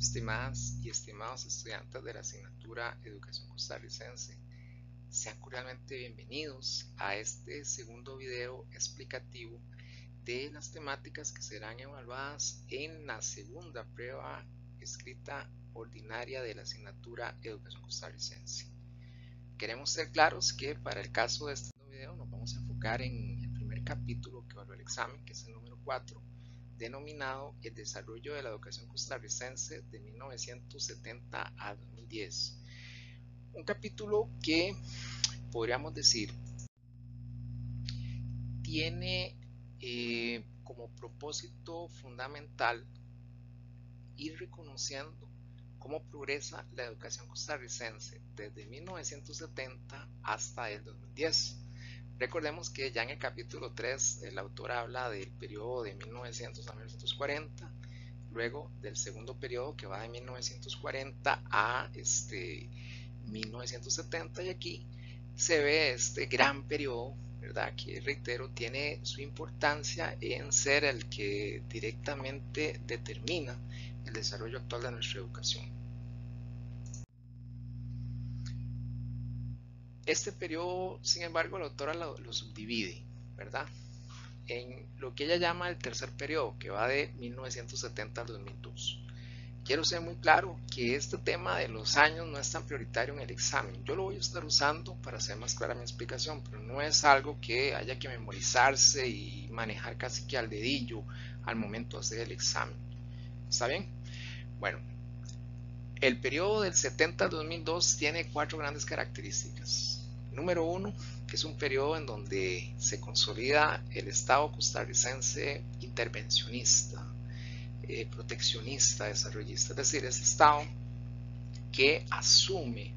Estimadas y estimados estudiantes de la asignatura Educación Costarricense, sean cordialmente bienvenidos a este segundo video explicativo de las temáticas que serán evaluadas en la segunda prueba escrita ordinaria de la asignatura Educación Costarricense. Queremos ser claros que para el caso de este video nos vamos a enfocar en el primer capítulo que evalúa el examen, que es el número 4, denominado El desarrollo de la educación costarricense de 1970 a 2010. Un capítulo que podríamos decir tiene como propósito fundamental ir reconociendo cómo progresa la educación costarricense desde 1970 hasta el 2010. Recordemos que ya en el capítulo 3 el autor habla del periodo de 1900 a 1940, luego del segundo periodo que va de 1940 a 1970, y aquí se ve este gran periodo, ¿verdad? Que reitero, tiene su importancia en ser el que directamente determina el desarrollo actual de nuestra educación. Este periodo, sin embargo, la autora lo subdivide, ¿verdad?, en lo que ella llama el tercer periodo, que va de 1970 al 2002. Quiero ser muy claro que este tema de los años no es tan prioritario en el examen. Yo lo voy a estar usando para hacer más clara mi explicación, pero no es algo que haya que memorizarse y manejar casi que al dedillo al momento de hacer el examen. ¿Está bien? Bueno, el periodo del 70 al 2002 tiene 4 grandes características. Número 1, que es un periodo en donde se consolida el Estado costarricense intervencionista, proteccionista, desarrollista, es decir, ese Estado que asume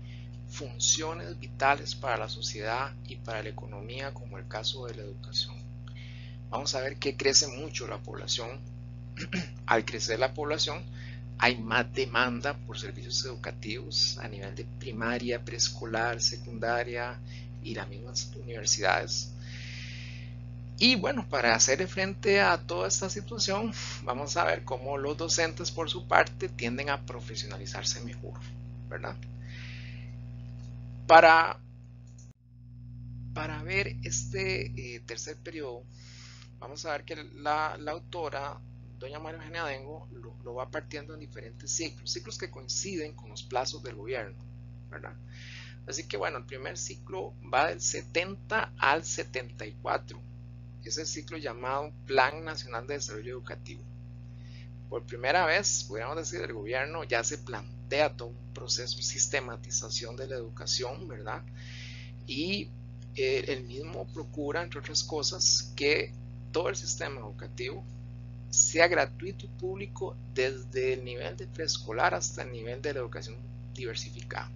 funciones vitales para la sociedad y para la economía, como el caso de la educación. Vamos a ver que crece mucho la población. Al crecer la población, hay más demanda por servicios educativos a nivel de primaria, preescolar, secundaria y las mismas universidades. Y bueno, para hacerle frente a toda esta situación, vamos a ver cómo los docentes por su parte tienden a profesionalizarse mejor, ¿verdad? Para ver este tercer periodo, vamos a ver que la autora, doña María Eugenia Adengo, lo va partiendo en diferentes ciclos que coinciden con los plazos del gobierno, ¿verdad? Así que bueno, el primer ciclo va del 70 al 74. Es el ciclo llamado Plan Nacional de Desarrollo Educativo. Por primera vez, podríamos decir, el gobierno ya se plantea todo un proceso de sistematización de la educación, ¿verdad? Y el mismo procura, entre otras cosas, que todo el sistema educativo sea gratuito y público desde el nivel de preescolar hasta el nivel de la educación diversificada.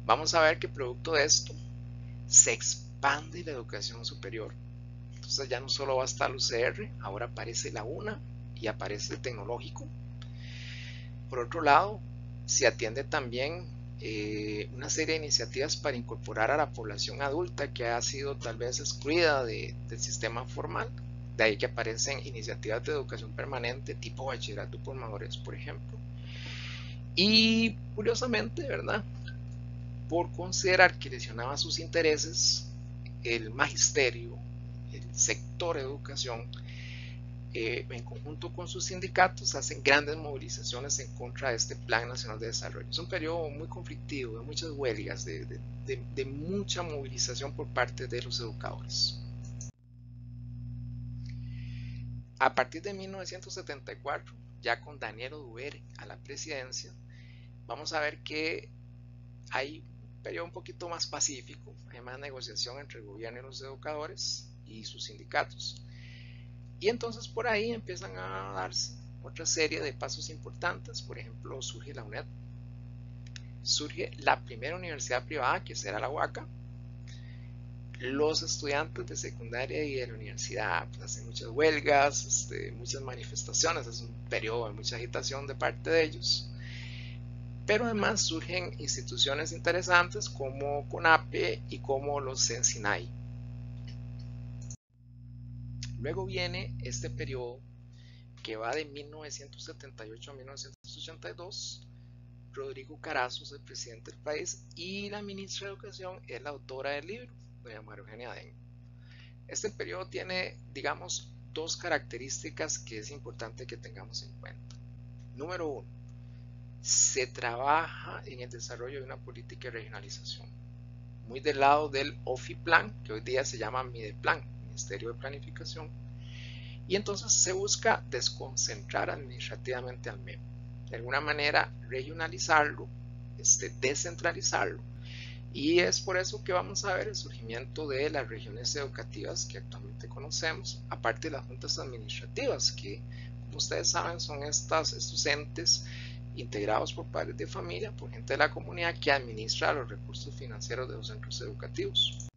Vamos a ver que producto de esto se expande la educación superior. Entonces ya no solo va a estar el UCR, ahora aparece la UNA y aparece el tecnológico. Por otro lado, se atiende también una serie de iniciativas para incorporar a la población adulta que ha sido tal vez excluida del sistema formal. De ahí que aparecen iniciativas de educación permanente tipo bachillerato por madurez, por ejemplo. Y curiosamente, ¿verdad?, por considerar que lesionaba sus intereses, el magisterio, el sector educación, en conjunto con sus sindicatos, hacen grandes movilizaciones en contra de este Plan Nacional de Desarrollo. Es un periodo muy conflictivo, de muchas huelgas, de mucha movilización por parte de los educadores. A partir de 1974, ya con Daniel Oduber a la presidencia, vamos a ver que hay un periodo un poquito más pacífico, hay más negociación entre el gobierno y los educadores y sus sindicatos. Y entonces por ahí empiezan a darse otra serie de pasos importantes. Por ejemplo, surge la UNED, surge la primera universidad privada, que será la UACA. Los estudiantes de secundaria y de la universidad pues, hacen muchas huelgas, muchas manifestaciones, es un periodo de mucha agitación de parte de ellos. Pero además surgen instituciones interesantes como CONAPE y como los CENSINAI. Luego viene este periodo que va de 1978 a 1980, 1982. Rodrigo Carazo es el presidente del país y la ministra de Educación es la autora del libro, doña María Eugenia Adengo. Este periodo tiene, digamos, dos características que es importante que tengamos en cuenta. Número uno, se trabaja en el desarrollo de una política de regionalización, muy del lado del OFIPLAN, que hoy día se llama MIDEPLAN, Ministerio de Planificación, y entonces se busca desconcentrar administrativamente al MEP, de alguna manera regionalizarlo, descentralizarlo, y es por eso que vamos a ver el surgimiento de las regiones educativas que actualmente conocemos, aparte de las juntas administrativas, que como ustedes saben son estos entes integrados por padres de familia, por gente de la comunidad que administra los recursos financieros de los centros educativos.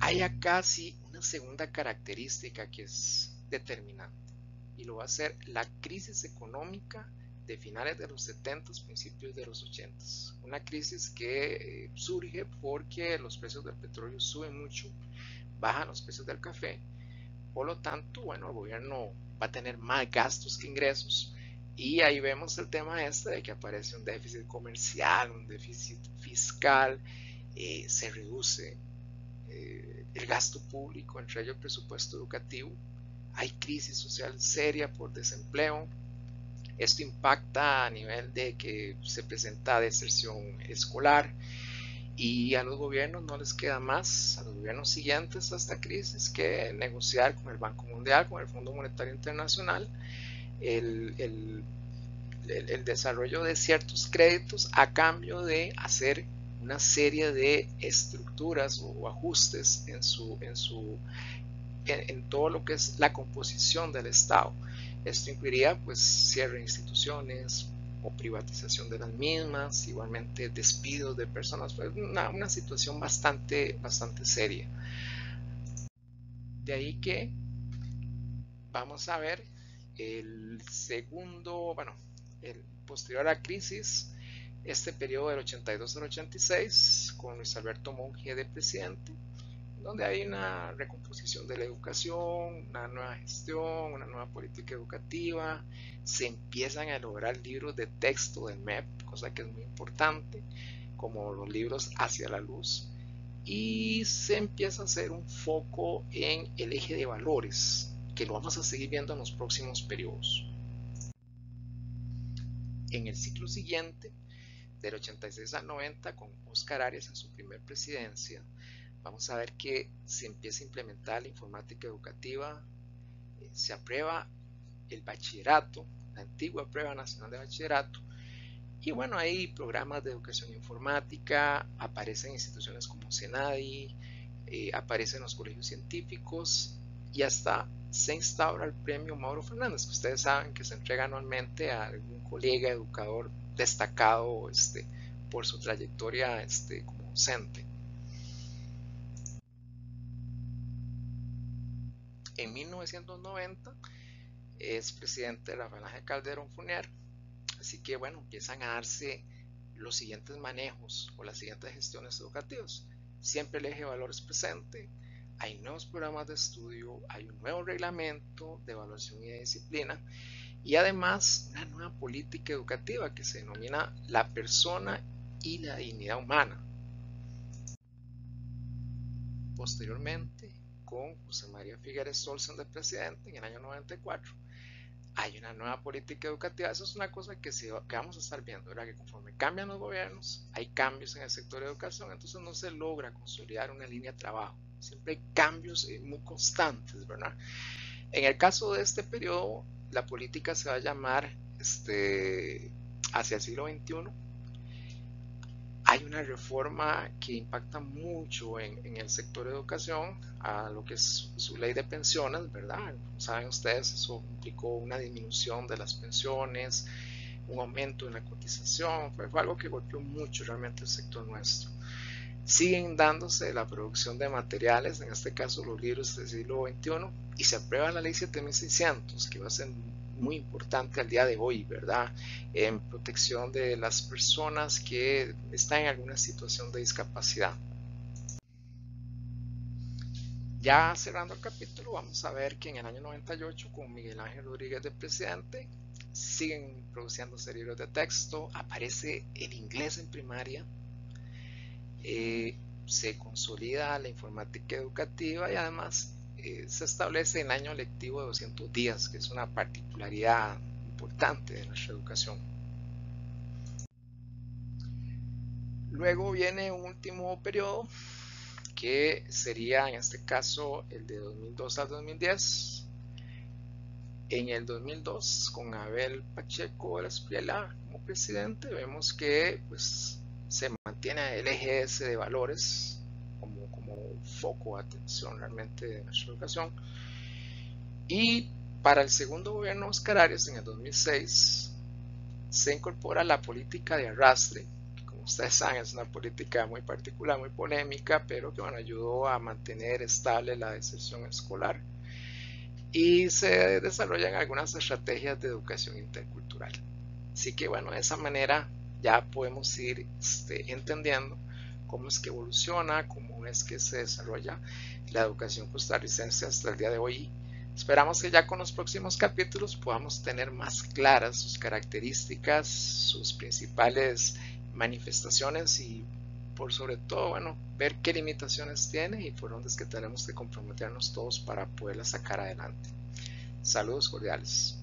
Hay acá sí una segunda característica que es determinante y lo va a ser la crisis económica de finales de los 70, principios de los 80. Una crisis que surge porque los precios del petróleo suben mucho, bajan los precios del café, por lo tanto, bueno, el gobierno va a tener más gastos que ingresos y ahí vemos el tema de que aparece un déficit comercial, un déficit fiscal, se reduce el gasto público, entre ellos el presupuesto educativo, hay crisis social seria por desempleo. Esto impacta a nivel de que se presenta deserción escolar y a los gobiernos no les queda más, a los gobiernos siguientes a esta crisis, que negociar con el Banco Mundial, con el Fondo Monetario Internacional, el desarrollo de ciertos créditos a cambio de hacer una serie de estructuras o ajustes en todo lo que es la composición del Estado. Esto incluiría pues cierre de instituciones o privatización de las mismas, igualmente despidos de personas, pues una situación bastante seria. De ahí que vamos a ver el segundo, bueno, el posterior a la crisis, este periodo del 82 al 86, con Luis Alberto Monge de presidente, donde hay una recomposición de la educación, una nueva gestión, una nueva política educativa, se empiezan a elaborar libros de texto del MEP, cosa que es muy importante, como los libros Hacia la Luz, y se empieza a hacer un foco en el eje de valores, que lo vamos a seguir viendo en los próximos periodos. En el ciclo siguiente, del 86 al 90, con Óscar Arias en su primer presidencia, vamos a ver que se empieza a implementar la informática educativa, se aprueba el bachillerato, la antigua prueba nacional de bachillerato, y bueno, hay programas de educación informática, aparecen instituciones como CENADI, aparecen los colegios científicos y hasta se instaura el premio Mauro Fernández, que ustedes saben que se entrega anualmente a algún colega educador destacado por su trayectoria como docente. En 1990 es presidente de la Falange Calderón Fournier, así que bueno, empiezan a darse los siguientes manejos o las siguientes gestiones educativas. Siempre el eje de valores presente, hay nuevos programas de estudio, hay un nuevo reglamento de evaluación y de disciplina y además una nueva política educativa que se denomina la persona y la dignidad humana. Posteriormente, con José María Figueres Olsen de presidente en el año 94, hay una nueva política educativa. Eso es una cosa que vamos a estar viendo, ¿verdad? Que conforme cambian los gobiernos, hay cambios en el sector de educación, entonces no se logra consolidar una línea de trabajo. Siempre hay cambios muy constantes, ¿verdad? En el caso de este periodo, la política se va a llamar hacia el siglo XXI. Hay una reforma que impacta mucho en el sector de educación, a lo que es su ley de pensiones, ¿verdad? Como saben ustedes, eso implicó una disminución de las pensiones, un aumento en la cotización, fue algo que golpeó mucho realmente el sector nuestro. Siguen dándose la producción de materiales, en este caso los libros del siglo XXI, y se aprueba la ley 7600, que va a ser muy importante al día de hoy, ¿verdad? En protección de las personas que están en alguna situación de discapacidad. Ya cerrando el capítulo, vamos a ver que en el año 98, con Miguel Ángel Rodríguez de presidente, siguen produciéndose libros de texto, aparece el inglés en primaria, se consolida la informática educativa y además se establece el año lectivo de 200 días, que es una particularidad importante de nuestra educación. Luego viene un último periodo que sería en este caso el de 2002 al 2010. En el 2002, con Abel Pacheco Espriella como presidente, vemos que pues, se mantiene el eje ese de valores como foco de atención realmente de nuestra educación. Y para el segundo gobierno de Óscar Arias, en el 2006, se incorpora la política de arrastre, que como ustedes saben es una política muy particular, muy polémica, pero que bueno, ayudó a mantener estable la deserción escolar. Y se desarrollan algunas estrategias de educación intercultural. Así que bueno, de esa manera ya podemos ir entendiendo cómo es que evoluciona, cómo es que se desarrolla la educación costarricense hasta el día de hoy. Esperamos que ya con los próximos capítulos podamos tener más claras sus características, sus principales manifestaciones y por sobre todo, bueno, ver qué limitaciones tiene y por dónde es que tenemos que comprometernos todos para poderla sacar adelante. Saludos cordiales.